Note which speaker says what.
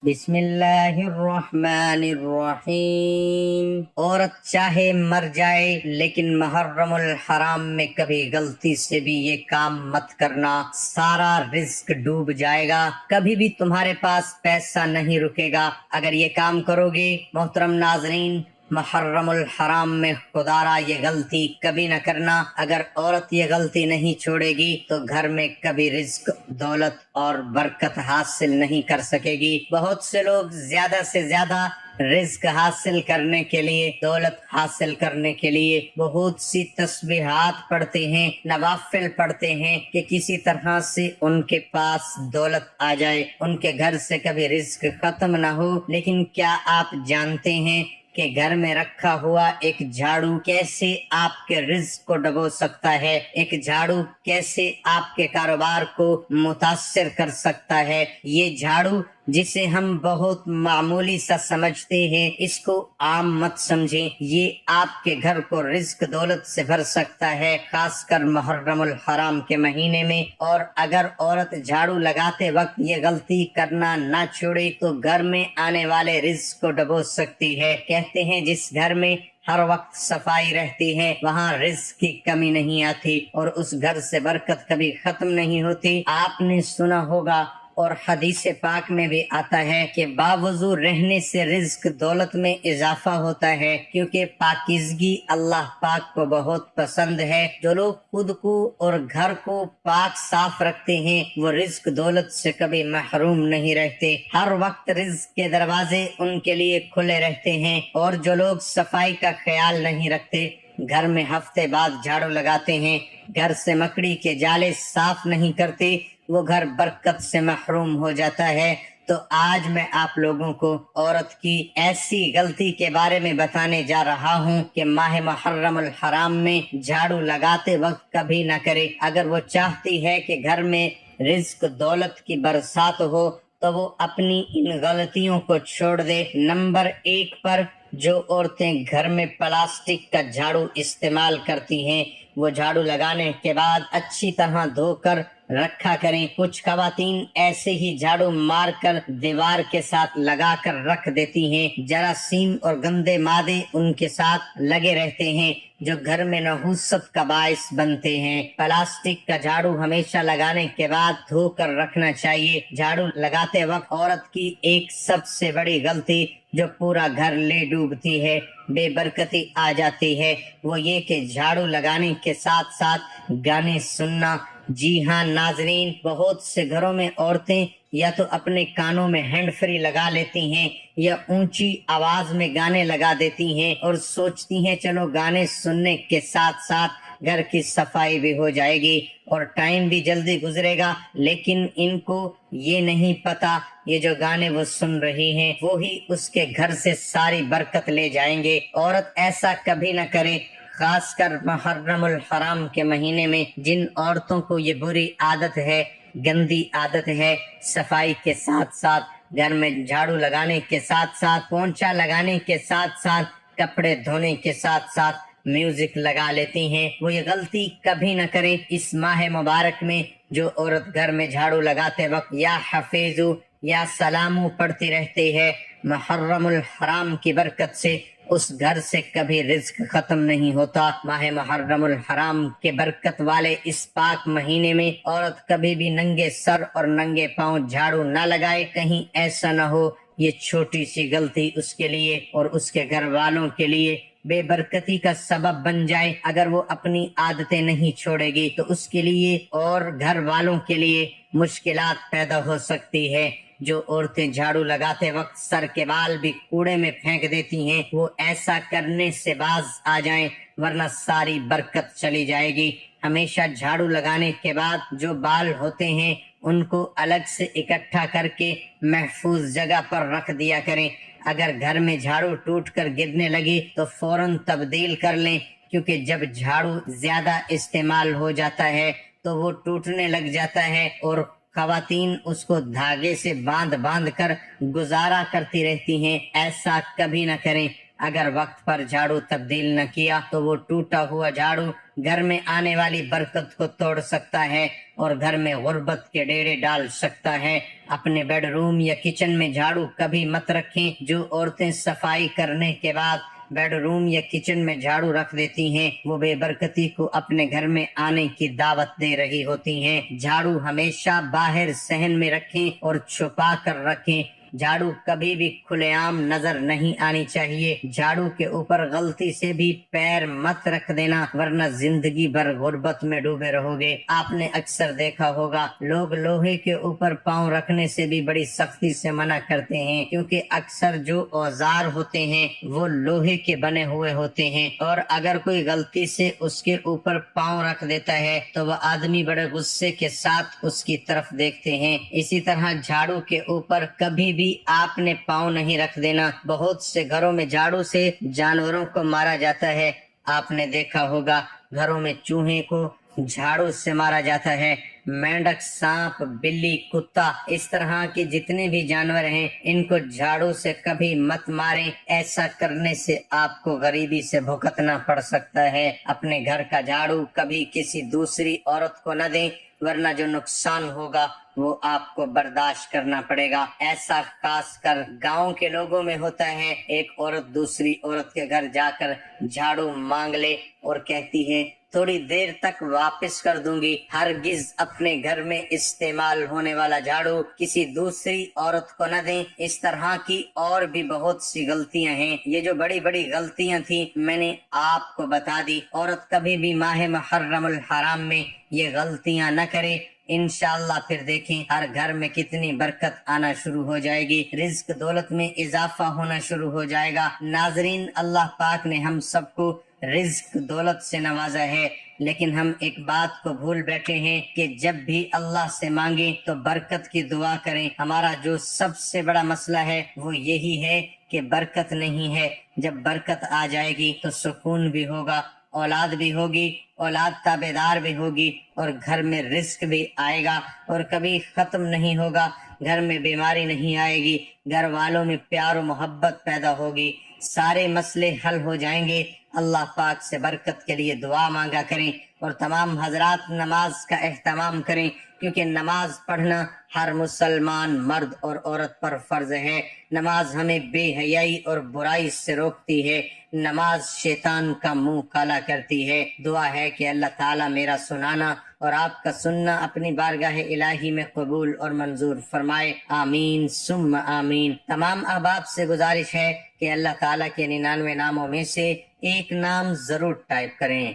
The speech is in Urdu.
Speaker 1: بسم اللہ الرحمن الرحیم۔ عورت چاہے مر جائے لیکن محرم الحرام میں کبھی غلطی سے بھی یہ کام مت کرنا، سارا رزق ڈوب جائے گا، کبھی بھی تمہارے پاس پیسہ نہیں رکے گا اگر یہ کام کرو گے۔ محترم ناظرین، محرم الحرام میں خدارا یہ غلطی کبھی نہ کرنا۔ اگر عورت یہ غلطی نہیں چھوڑے گی تو گھر میں کبھی رزق، دولت اور برکت حاصل نہیں کر سکے گی۔ بہت سے لوگ زیادہ سے زیادہ رزق حاصل کرنے کے لیے، دولت حاصل کرنے کے لیے بہت سی تسبیحات پڑھتے ہیں، نوافل پڑھتے ہیں کہ کسی طرح سے ان کے پاس دولت آ جائے، ان کے گھر سے کبھی رزق ختم نہ ہو۔ لیکن کیا آپ جانتے ہیں کہ گھر میں رکھا ہوا ایک جھاڑو کیسے آپ کے رزق کو ڈبو سکتا ہے؟ ایک جھاڑو کیسے آپ کے کاروبار کو متاثر کر سکتا ہے؟ یہ جھاڑو جسے ہم بہت معمولی سا سمجھتے ہیں، اس کو عام مت سمجھیں، یہ آپ کے گھر کو رزق دولت سے بھر سکتا ہے، خاص کر محرم الحرام کے مہینے میں۔ اور اگر عورت جھاڑو لگاتے وقت یہ غلطی کرنا نہ چھوڑے تو گھر میں آنے والے رزق کو ڈبو سکتی ہے۔ کہتے ہیں جس گھر میں ہر وقت صفائی رہتی ہے وہاں رزق کی کمی نہیں آتی اور اس گھر سے برکت کبھی ختم نہیں ہوتی۔ آپ نے سنا ہوگا اور حدیث پاک میں بھی آتا ہے کہ باوضو رہنے سے رزق دولت میں اضافہ ہوتا ہے، کیونکہ پاکیزگی اللہ پاک کو بہت پسند ہے۔ جو لوگ خود کو اور گھر کو پاک صاف رکھتے ہیں وہ رزق دولت سے کبھی محروم نہیں رہتے، ہر وقت رزق کے دروازے ان کے لیے کھلے رہتے ہیں۔ اور جو لوگ صفائی کا خیال نہیں رکھتے، گھر میں ہفتے بعد جھاڑو لگاتے ہیں، گھر سے مکڑی کے جالے صاف نہیں کرتے، وہ گھر برکت سے محروم ہو جاتا ہے۔ تو آج میں آپ لوگوں کو عورت کی ایسی غلطی کے بارے میں بتانے جا رہا ہوں کہ ماہ محرم الحرام میں جھاڑو لگاتے وقت کبھی نہ کرے۔ اگر وہ چاہتی ہے کہ گھر میں رزق دولت کی برسات ہو تو وہ اپنی ان غلطیوں کو چھوڑ دے۔ نمبر 1 پر جو عورتیں گھر میں پلاسٹک کا جھاڑو استعمال کرتی ہیں وہ جھاڑو لگانے کے بعد اچھی طرح دھو کر رکھا کریں۔ کچھ خواتین ایسے ہی جھاڑو مار کر دیوار کے ساتھ لگا کر رکھ دیتی ہیں، جراثیم اور گندے مادے ان کے ساتھ لگے رہتے ہیں جو گھر میں نحوست کا باعث بنتے ہیں۔ پلاسٹک کا جھاڑو ہمیشہ لگانے کے بعد دھو کر رکھنا چاہیے۔ جھاڑو لگاتے وقت عورت کی ایک سب سے بڑی غلطی جو پورا گھر لے ڈوبتی ہے، بے برکتی آ جاتی ہے، وہ یہ کہ جھاڑو لگانے کے ساتھ ساتھ گانے سننا۔ جی ہاں ناظرین، بہت سے گھروں میں عورتیں یا تو اپنے کانوں میں ہینڈ فری لگا لیتی ہیں یا اونچی آواز میں گانے لگا دیتی ہیں اور سوچتی ہیں چلو گانے سننے کے ساتھ ساتھ گھر کی صفائی بھی ہو جائے گی اور ٹائم بھی جلدی گزرے گا، لیکن ان کو یہ نہیں پتا یہ جو گانے وہ سن رہی ہیں وہی اس کے گھر سے ساری برکت لے جائیں گے۔ عورت ایسا کبھی نہ کرے، خاص کر محرم الحرام کے مہینے میں۔ جن عورتوں کو یہ بری عادت ہے، گندی عادت ہے، صفائی کے ساتھ ساتھ گھر میں جھاڑو لگانے کے ساتھ ساتھ پونچھا لگانے کے ساتھ ساتھ کپڑے دھونے کے ساتھ ساتھ میوزک لگا لیتی ہیں، وہ یہ غلطی کبھی نہ کریں۔ اس ماہ مبارک میں جو عورت گھر میں جھاڑو لگاتے وقت یا حفیظو یا سلامو پڑھتی رہتی ہے، محرم الحرام کی برکت سے اس گھر سے کبھی رزق ختم نہیں ہوتا۔ ماہ محرم الحرام کے برکت والے اس پاک مہینے میں عورت کبھی بھی ننگے سر اور ننگے پاؤں جھاڑو نہ لگائے، کہیں ایسا نہ ہو یہ چھوٹی سی غلطی اس کے لیے اور اس کے گھر والوں کے لیے بے برکتی کا سبب بن جائے۔ اگر وہ اپنی عادتیں نہیں چھوڑے گی تو اس کے لیے اور گھر والوں کے لیے مشکلات پیدا ہو سکتی ہے۔ جو عورتیں جھاڑو لگاتے وقت سر کے بال بھی کوڑے میں پھینک دیتی ہیں وہ ایسا کرنے سے باز آ جائیں ورنہ ساری برکت چلی جائے گی۔ ہمیشہ جھاڑو لگانے کے بعد جو بال ہوتے ہیں ان کو الگ سے اکٹھا کر کے محفوظ جگہ پر رکھ دیا کریں۔ اگر گھر میں جھاڑو ٹوٹ کر گرنے لگی تو فوراً تبدیل کر لیں، کیونکہ جب جھاڑو زیادہ استعمال ہو جاتا ہے تو وہ ٹوٹنے لگ جاتا ہے اور خواتین اس کو دھاگے سے باندھ باندھ کر گزارا کرتی رہتی ہیں۔ ایسا کبھی نہ کریں۔ اگر وقت پر جھاڑو تبدیل نہ کیا تو وہ ٹوٹا ہوا جھاڑو گھر میں آنے والی برکت کو توڑ سکتا ہے اور گھر میں غربت کے ڈیرے ڈال سکتا ہے۔ اپنے بیڈ روم یا کچن میں جھاڑو کبھی مت رکھیں۔ جو عورتیں صفائی کرنے کے بعد بیڈ روم یا کچن میں جھاڑو رکھ دیتی ہیں وہ بے برکتی کو اپنے گھر میں آنے کی دعوت دے رہی ہوتی ہیں۔ جھاڑو ہمیشہ باہر صحن میں رکھیں اور چھپا کر رکھیں۔ جھاڑو کبھی بھی کھلے عام نظر نہیں آنی چاہیے۔ جھاڑو کے اوپر غلطی سے بھی پیر مت رکھ دینا ورنہ زندگی بھر غربت میں ڈوبے رہو گے۔ آپ نے اکثر دیکھا ہوگا لوگ لوہے کے اوپر پاؤں رکھنے سے بھی بڑی سختی سے منع کرتے ہیں، کیونکہ اکثر جو اوزار ہوتے ہیں وہ لوہے کے بنے ہوئے ہوتے ہیں، اور اگر کوئی غلطی سے اس کے اوپر پاؤں رکھ دیتا ہے تو وہ آدمی بڑے غصے کے ساتھ اس کی طرف دیکھتے ہیں۔ اسی طرح جھاڑو کے اوپر کبھی بھی آپ نے پاؤں نہیں رکھ دینا۔ بہت سے گھروں میں جھاڑو سے جانوروں کو مارا جاتا ہے۔ آپ نے دیکھا ہوگا گھروں میں چوہے کو جھاڑو سے مارا جاتا ہے۔ مینڈک، سانپ، بلی، کتا، اس طرح کے جتنے بھی جانور ہیں ان کو جھاڑو سے کبھی مت ماریں۔ ایسا کرنے سے آپ کو غریبی سے بھگتنا پڑ سکتا ہے۔ اپنے گھر کا جھاڑو کبھی کسی دوسری عورت کو نہ دیں ورنہ جو نقصان ہوگا وہ آپ کو برداشت کرنا پڑے گا۔ ایسا خاص کر گاؤں کے لوگوں میں ہوتا ہے۔ ایک عورت دوسری عورت کے گھر جا کر جھاڑو مانگ لے اور کہتی ہے تھوڑی دیر تک واپس کر دوں گی۔ ہرگز اپنے گھر میں استعمال ہونے والا جھاڑو کسی دوسری عورت کو نہ دیں۔ اس طرح کی اور بھی بہت سی غلطیاں ہیں۔ یہ جو بڑی بڑی غلطیاں تھیں میں نے آپ کو بتا دی۔ عورت کبھی بھی ماہ محرم الحرام میں یہ غلطیاں نہ کرے۔ انشاءاللہ پھر دیکھیں ہر گھر میں کتنی برکت آنا شروع ہو جائے گی، رزق دولت میں اضافہ ہونا شروع ہو جائے گا۔ ناظرین، اللہ پاک نے ہم سب کو رزق دولت سے نوازا ہے، لیکن ہم ایک بات کو بھول بیٹھے ہیں کہ جب بھی اللہ سے مانگیں تو برکت کی دعا کریں۔ ہمارا جو سب سے بڑا مسئلہ ہے وہ یہی ہے کہ برکت نہیں ہے۔ جب برکت آ جائے گی تو سکون بھی ہوگا، اولاد بھی ہوگی، اولاد تابعدار بھی ہوگی، اور گھر میں رزق بھی آئے گا اور کبھی ختم نہیں ہوگا۔ گھر میں بیماری نہیں آئے گی، گھر والوں میں پیار و محبت پیدا ہوگی، سارے مسئلے حل ہو جائیں گے۔ اللہ پاک سے برکت کے لیے دعا مانگا کریں اور تمام حضرات نماز کا اہتمام کریں، کیونکہ نماز پڑھنا ہر مسلمان مرد اور عورت پر فرض ہے۔ نماز ہمیں بے حیائی اور برائی سے روکتی ہے۔ نماز شیطان کا منہ کالا کرتی ہے۔ دعا ہے کہ اللہ تعالیٰ میرا سنانا اور آپ کا سننا اپنی بارگاہ الہی میں قبول اور منظور فرمائے، آمین ثم آمین۔ تمام احباب سے گزارش ہے کہ اللہ تعالیٰ کے 99 ناموں میں سے ایک نام ضرور ٹائپ کریں۔